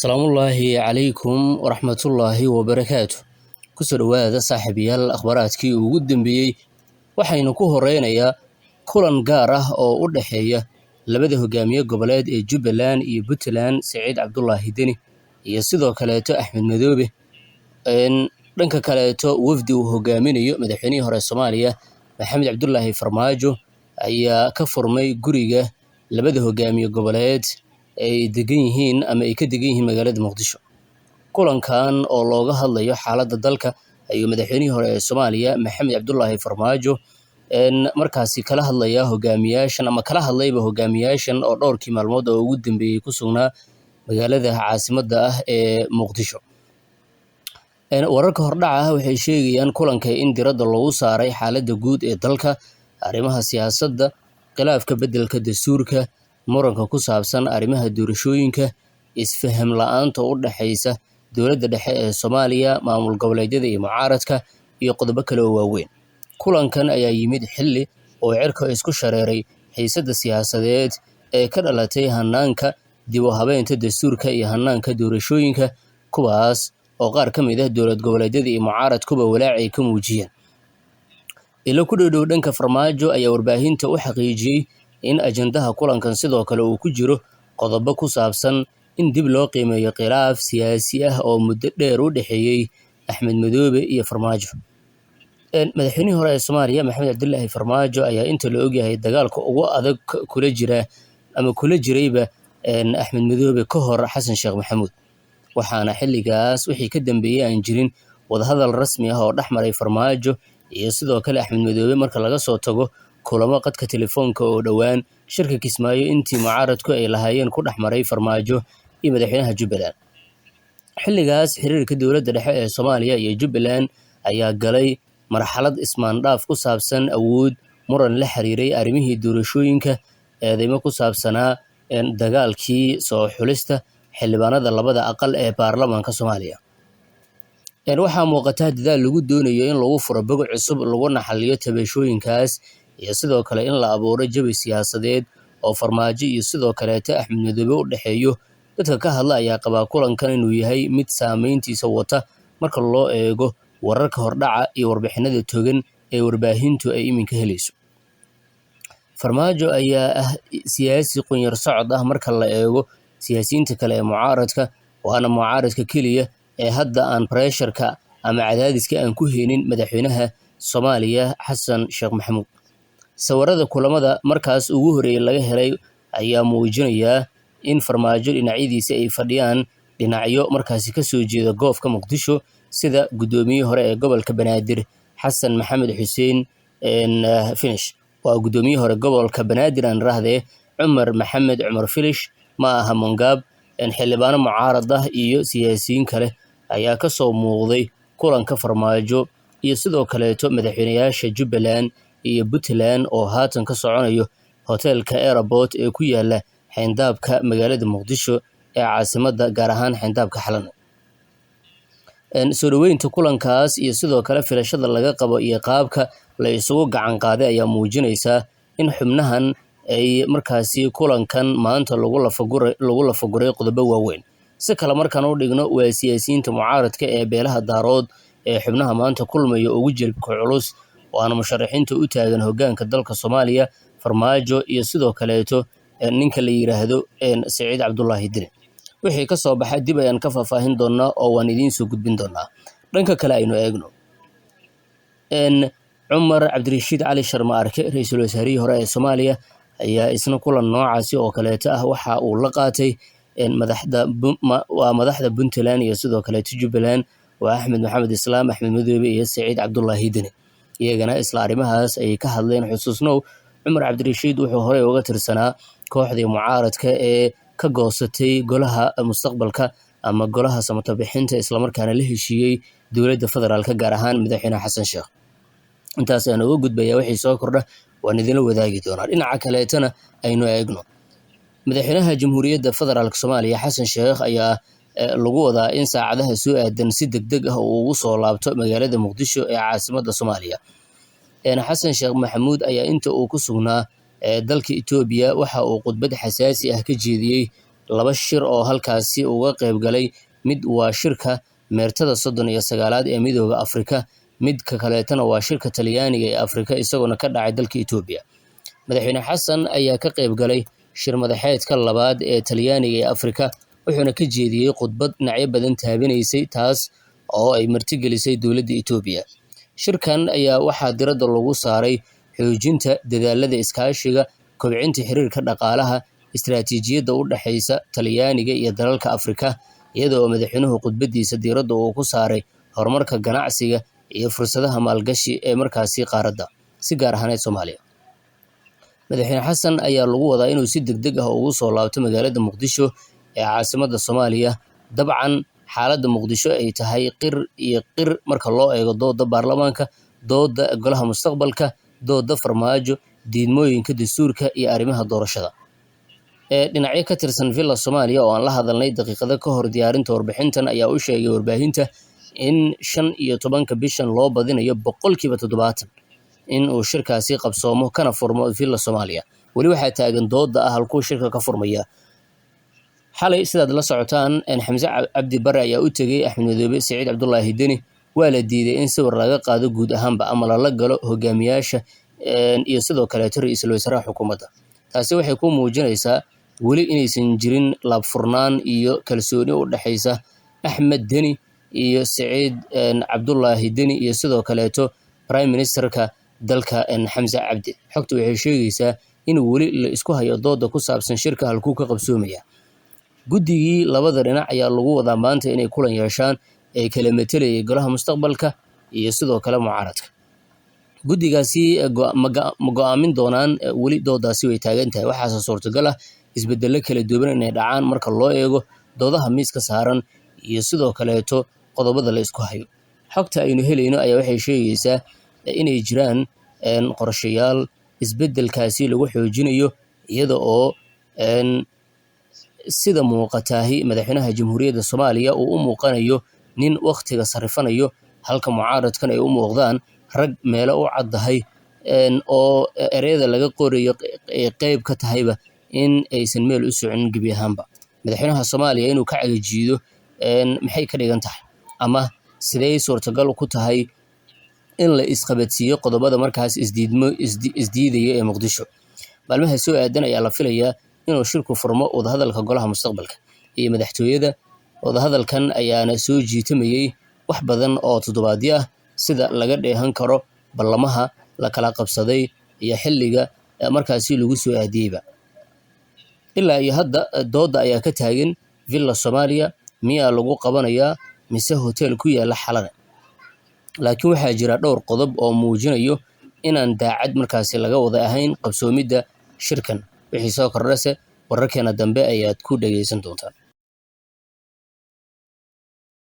Salaamullaahi calaykum waraxmatullaahi wabarakaatuh. Ku soo dhawaada saaxiibayaal akhbaaraadkii ugu dambeeyey waxaynu ku horeynayaa kulan gaar ah oo u dhexeeya labada hogaamiye goboleed ee Jubbaland iyo Puntland Saciid Cabdullaahi Deni iyo sidoo kaleeto Axmed Madoobe. Dhanka kaleeto wafdi uu hogaaminayo madaxweynihii hore Soomaaliya Maxamed Cabdullaahi Farmaajo ayaa ka furmay guriga labada hogaamiye goboleed ay degan yihiin ama ay ka degan yihiin magaalada Muqdisho. Kulankan oo looga hadlayo xaaladda dalka ayuu madaxweynihii hore ee Soomaaliya Maxamed Cabdullaahi Farmaajo markaasi kala hadlayba hogaamiyaashan oo dhowrkii maalmood oo ugu dambeeyey ku sugnaa magaalada caasimadda ah ee Muqdisho. Wararka hordhaca ah waxay sheegayaan kulanka in diradda lagu saaray xaaladda guud ee dalka, arrimaha siyaasadda, khilaafka beddelka dastuurka, muranka ku saabsan arrimaha doorashooyinka, isfaham la'aanta u dhaxaysa dowladda dhexe ee Soomaaliya, maamul goboleedyada iyo mucaaradka, iyo qodobo kale oo waaweyn. Kulankan ayaa yimid xilli oo cirka isku shareeray xiisadda siyaasadeed ee ka dhalatay hannaanka dib u habeynta dastuurka iyo hannaanka doorashooyinka, kuwaas oo qaar ka mid ah dowlad goboleedyada iyo mucaaradkuba walaac ay ka muujiyeen. Ilo ku dhow dhanka Farmaajo ayaa warbaahinta u xaqiijiyey in ajandaha kulankan sidoo kale uu ku jiro qodobo ku saabsan in dib loo qiimeeyo khilaaf siyaasi ah oo muddo dheer u dhexeeyey Axmed Madoobe iyo Farmaajo. Madaxweynihii hore ee Soomaaliya Maxamed Cabdullaahi Farmaajo ayaa inta la ogyahay dagaalka ugu adag kula jirayba Axmed Madoobe ka hor Xasan Sheekh Maxamuud, waxaana xilligaas wixii ka dambeeyey aan jirin wadahadal rasmi ah oo dhex maray Farmaajo iyo sidoo kale Axmed Madoobe marka laga soo tago kulamo qadka telefoonka oo dhowaan shirka Kismaayo intii mucaaradku ay lahaayeen ku dhex maray Farmaajo iyo madaxweynaha Jubbaland. Xilligaas xiriirka dowladda dhexe ee Soomaaliya iyo Jubbaland ayaa galay marxalad ismaandhaaf ku saabsan awood, muran la xiriiray arrimihii doorashooyinka, eedeymo ku saabsanaa dagaalkii soo xulista xildhibaanada labada aqal ee baarlamaanka Soomaaliya. Waxaa muuqata dadaal lagu doonayo in lagu furo bog cusub laguna xalliyo tabashooyinkaas iyo sidoo kale in la abuuro jawi siyaasadeed oo Farmaajo iyo sidoo kaleeto Axmed Madoobe u dhexeeyo. Dadka ka hadla ayaa qabaa kulankan inuu yahay mid saameyntiisa wata marka loo eego wararka hordhaca iyo warbixinada togan ee warbaahintu ay iminka helayso. Farmaajo ayaa ah siyaasi qunyar socod ah marka la eego siyaasiyiinta kale ee mucaaradka, waana mucaaradka keliya ee hadda aan pressureka ama cadaadiska aan ku haynin madaxweynaha Soomaaliya Xasan Sheekh Maxamuud. Sawirada kulamada markaas ugu horeeyay laga helay ayaa muujinaya in Farmaajo dhinacyadiisa ay fadhiyaan dhinacyo markaasi ka soo jeeda goobka Muqdisho, sida gudoomiyihii hore ee gobolka Banaadir Xasan Maxamed Xuseen Finish, waa gudoomiyihii hore gobolka Banaadir aan rahdee Cumar Maxamed Cumar Filish ma aha Mongaab. Xildhibaano mucaarad ah iyo siyaasiyiin kale ayaa ka soo muuqday kulanka Farmaajo iyo sidoo kaleeto madaxweynayaasha Jubbaland iyo Puntland oo haatan ka soconayo hoteelka Airport ee ku yaala xeyndaabka magaalada Muqdisho ee caasimadda, gaar ahaan xeyndaabka Xalana. Soo dhaweynta kulankaas iyo sidoo kale filashada laga qabo iyo qaabka la isugu gacan qaaday ayaa muujinaysa in xubnahan ay markaasi kulankan maanta lagu lafaguray qodobo waaweyn. Si kale markaan u dhigno, waa siyaasiyiinta mucaaradka ee beelaha daarood ee xubnaha maanta kulmaya ugu jilbka culus, waana musharaxiinta u taagan hoggaanka dalka Soomaaliya, Farmaajo iyo sidoo kaleeto ninka la yiraahdo Saciid Cabdullaahi Deni. Wixii ka soo baxa dib ayaan ka faahfaahin doonaa oo waan idiin soo gudbin doonaa. Dhanka kale aynu eegno Cumar Cabdirashiid Cali Sharma Arke, ra'iisul wasaarihii hore ee Soomaaliya, ayaa isna kulan noocaasi oo kaleeto ah waxa uu la qaatay madaxda Puntland iyo sidoo kaleeto Jubbaland, waa Axmed Maxamed Islaam, Axmed Madoobe iyo Saciid Cabdullaahi Deni. Iyagana isla arrimahaas ayay ka hadleen. Xusuusnow, Cumar Cabdirashiid wuxuu horey uga tirsanaa kooxdii mucaaradka ee ka goosatay golaha mustaqbalka ama golaha samata bixinta, islamarkaana la heshiiyey dowladda federaalka, gaar ahaan madaxweyne Xasan Sheekh. Intaas ayaan uga gudbayaa, wixii soo kordha waan idinla wadaagi doonaa. Dhinaca kaleetana aynu eegno madaxweynaha Jamhuuriyadda Federaalka Soomaaliya Xasan Sheekh ayaa lagu wadaa in saacadaha soo aadan si degdeg ah uu ugu soo laabto magaalada Muqdisho ee caasimadda Soomaaliya. Xasan Sheekh Maxamuud ayaa inta uu ku sugnaa dalka Itoobiya waxa uu khudbad xasaasi ah ka jeediyey laba shir oo halkaasi uga qayb galay. Mid waa shirka meertada 39aad ee Midowga Afrika, midka kaleetana waa shirka Talyaaniga ee Afrika isaguna ka dhacay dalka Itoobiya. Madaxweyne Xasan ayaa ka qayb galay shir madaxeedka labaad ee Talyaaniga ee Afrika, wuxuuna ka jeediyey khudbad dhinacyo badan taabanaysay taas oo ay martigelisay dowladda Itoobiya. Shirkan ayaa waxaa diradda lagu saaray xoojinta dadaalada iskaashiga, kobcinta xiriirka dhaqaalaha, istiraatiijiyadda u dhaxaysa Talyaaniga iyo dalalka Afrika, iyada oo madaxweynuhu khudbadiisa diiradda uu ku saaray horumarka ganacsiga iyo fursadaha maalgashi ee markaasi qaaradda, si gaar ahaaneed Soomaaliya. Madaxweyne Xasan ayaa lagu wadaa inuu si degdeg ah ugu soo laabto magaalada Muqdisho ee caasimadda Soomaaliya. Dabcan xaaladda Muqdisho ay tahay qir iyo qir marka loo eego dooda baarlamaanka, dooda golaha mustaqbalka, dooda farmaajo, diidmooyinka dastuurka iyo arrimaha doorashada. Dhinacyo ka tirsan Villa Soomaaliya oo aan la hadalnay daqiiqado ka hor diyaarinta warbixintan ayaa u sheegay warbaahinta in 15 bishan loo badinayo 70% in uu shirkaasi qabsoomo kana furmo Villa Soomaaliya. Weli waxaa taagan dooda ah halkuu shirka ka furmaya. Xalay sidaad la socotaan Xamse Cabdi Barre ayaa u tegey Axmed Madoobe Saciid Cabdullaahi Deni, waa la diiday in sawir laga qaado guud ahaanba ama lala galo hogaamiyaasha iyo sidoo kaleeto ra'iisul wasaaraha xukuumadda. Taasi waxay ku muujinaysaa weli inaysan jirin laabfurnaan iyo kalsooni u dhaxaysa Axmed Deni iyo Saciid Cabdullaahi Deni iyo sidoo kaleeto Prime Ministerka dalka Xamse Cabdi. Xogtu waxay sheegaysaa in weli la isku hayo dooda ku saabsan shirka halkuu ka qabsoomaya. Guddigii labada dhinac ayaa lagu wadaa maanta inay kulan yeeshaan ee kala metelayay golaha mustaqbalka iyo sidoo kale mucaaradka. Guddigaasi ma go'aamin doonaan, weli doodaasi way taagan tahay. Waxaase suurtagal ah isbeddelo kala duwan inay dhacaan marka loo eego doodaha miiska saaran iyo sidoo kaleeto qodobada la isku hayo. Xogta aynu helayno ayaa waxay sheegaysaa inay jiraan qorshayaal isbeddelkaasi lagu xoojinayo, iyada oo sida muuqataahi madaxweynaha Jamhuuriyadda Soomaaliya uu u muuqanayo nin waqtiga sarifanayo, halka mucaaradkan ay u muuqdaan rag meelo u caddahay oo ereyada laga qorayo qayb ka tahayba in aysan meel u soconin gebi ahaanba. Madaxweynaha Soomaaliya inuu ka cagajiido maxay ka dhigan tahay, ama sidee suurtagal ku tahay in la isqabadsiiyo qodobada markaas isdiidaya ee Muqdisho. Maalmaha soo aadan ayaa la filayaa inuu shirku furmo wadahadalka golaha mustaqbalka iyo madaxtooyada. Wadahadalkan ayaana soo jiitamayay wax badan oo toddobaadyo ah, sida laga dheehan karo ballamaha la kala qabsaday iyo xilliga markaasi lagu soo aadiyeyba. Ilaa iyo hadda dooda ayaa ka taagan Villa Soomaaliya miyaa lagu qabanayaa mise hotel ku yaala Xalane. Laakiin waxaa jira dhowr qodob oo muujinayo inaan daacad markaasi laga wada ahayn qabsoomidda shirkan. Wixii soo kordhase wararkeena dambe ayaad ku dhageysan doontaan.